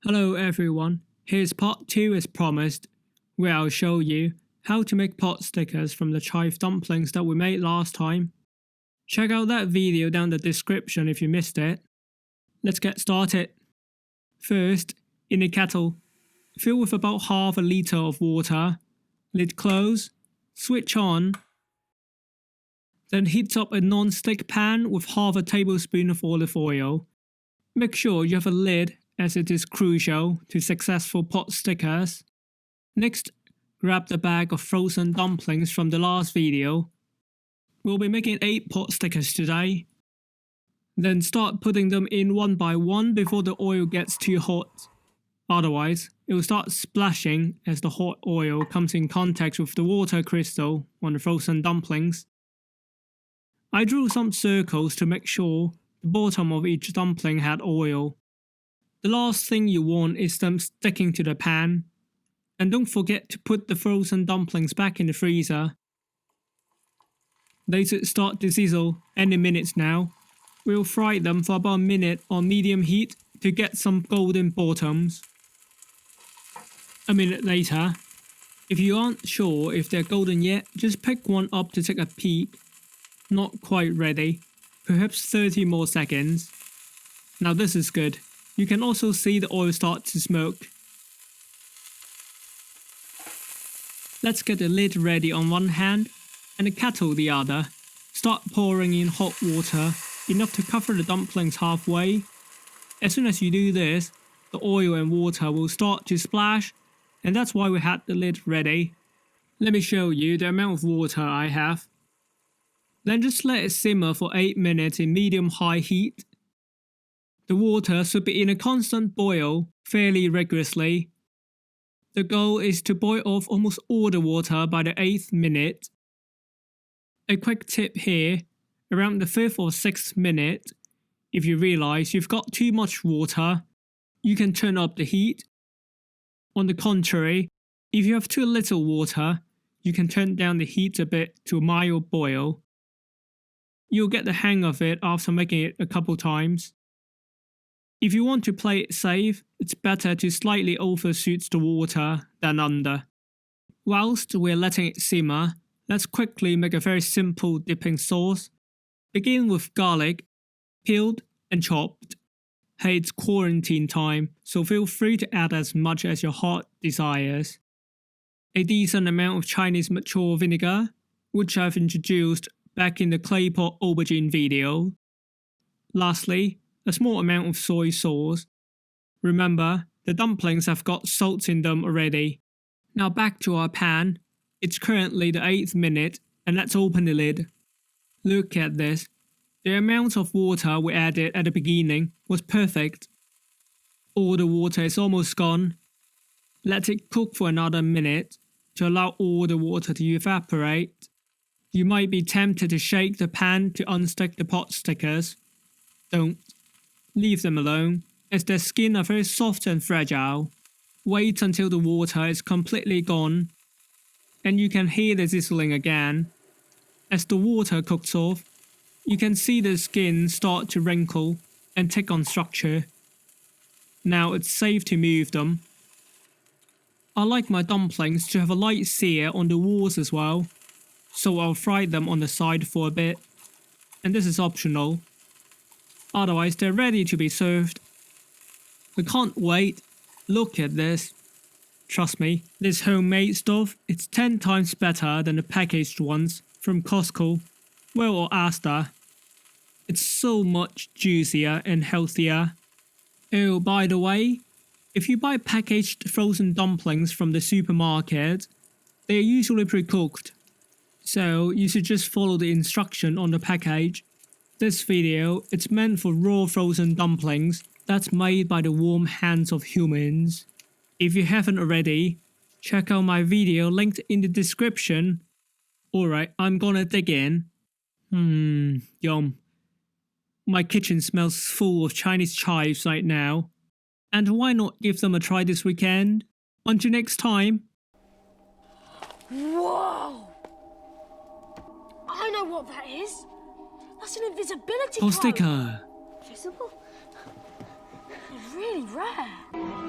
Hello everyone, here's part 2 as promised, where I'll show you how to make pot stickers from the chive dumplings that we made last time. Check out that video down the description if you missed it. Let's get started. First, in a kettle, fill with about half a liter of water, lid close, switch on, then heat up a non-stick pan with half a tablespoon of olive oil. Make sure you have a lid as it is crucial to successful pot stickers. Next, grab the bag of frozen dumplings from the last video. We'll be making 8 pot stickers today. Then start putting them in one by one before the oil gets too hot. Otherwise, it will start splashing as the hot oil comes in contact with the water crystal on the frozen dumplings. I drew some circles to make sure the bottom of each dumpling had oil. The last thing you want is them sticking to the pan. And don't forget to put the frozen dumplings back in the freezer. They should start to sizzle any minutes now. We'll fry them for about a minute on medium heat to get some golden bottoms. A minute later, if you aren't sure if they're golden yet, just pick one up to take a peek. Not quite ready. Perhaps 30 more seconds. Now this is good. You can also see the oil start to smoke. Let's get the lid ready on one hand and the kettle the other. Start pouring in hot water, enough to cover the dumplings halfway. As soon as you do this, the oil and water will start to splash, and that's why we had the lid ready. Let me show you the amount of water I have. Then just let it simmer for 8 minutes in medium-high heat. The water should be in a constant boil fairly rigorously. The goal is to boil off almost all the water by the 8th minute. A quick tip here, around the 5th or 6th minute, if you realize you've got too much water, you can turn up the heat. On the contrary, if you have too little water, you can turn down the heat a bit to a mild boil. You'll get the hang of it after making it a couple times. If you want to play it safe, it's better to slightly overshoot the water than under. Whilst we're letting it simmer, let's quickly make a very simple dipping sauce. Begin with garlic, peeled and chopped. Hey, it's quarantine time, so feel free to add as much as your heart desires. A decent amount of Chinese mature vinegar, which I've introduced back in the clay pot aubergine video. Lastly, a small amount of soy sauce. Remember, the dumplings have got salt in them already. Now back to our pan. It's currently the 8th minute, and let's open the lid. Look at this. The amount of water we added at the beginning was perfect. All the water is almost gone. Let it cook for another minute to allow all the water to evaporate. You might be tempted to shake the pan to unstick the pot stickers. Don't. Leave them alone, as their skin are very soft and fragile. Wait until the water is completely gone, and you can hear the sizzling again. As the water cooks off, you can see the skin start to wrinkle and take on structure. Now it's safe to move them. I like my dumplings to have a light sear on the walls as well, so I'll fry them on the side for a bit, and this is optional. Otherwise they're ready to be served. I can't wait. Look at this. Trust me, this homemade stuff, it's 10 times better than the packaged ones from Costco, well, or Asda. It's so much juicier and healthier. Oh, by the way, if you buy packaged frozen dumplings from the supermarket, they are usually pre-cooked. So you should just follow the instruction on the package. This video, it's meant for raw frozen dumplings that's made by the warm hands of humans. If you haven't already, check out my video linked in the description. Alright, I'm gonna dig in. Yum. My kitchen smells full of Chinese chives right now. And why not give them a try this weekend? Until next time. Whoa! I know what that is. That's an invisibility Potsticker. Visible? It's really rare.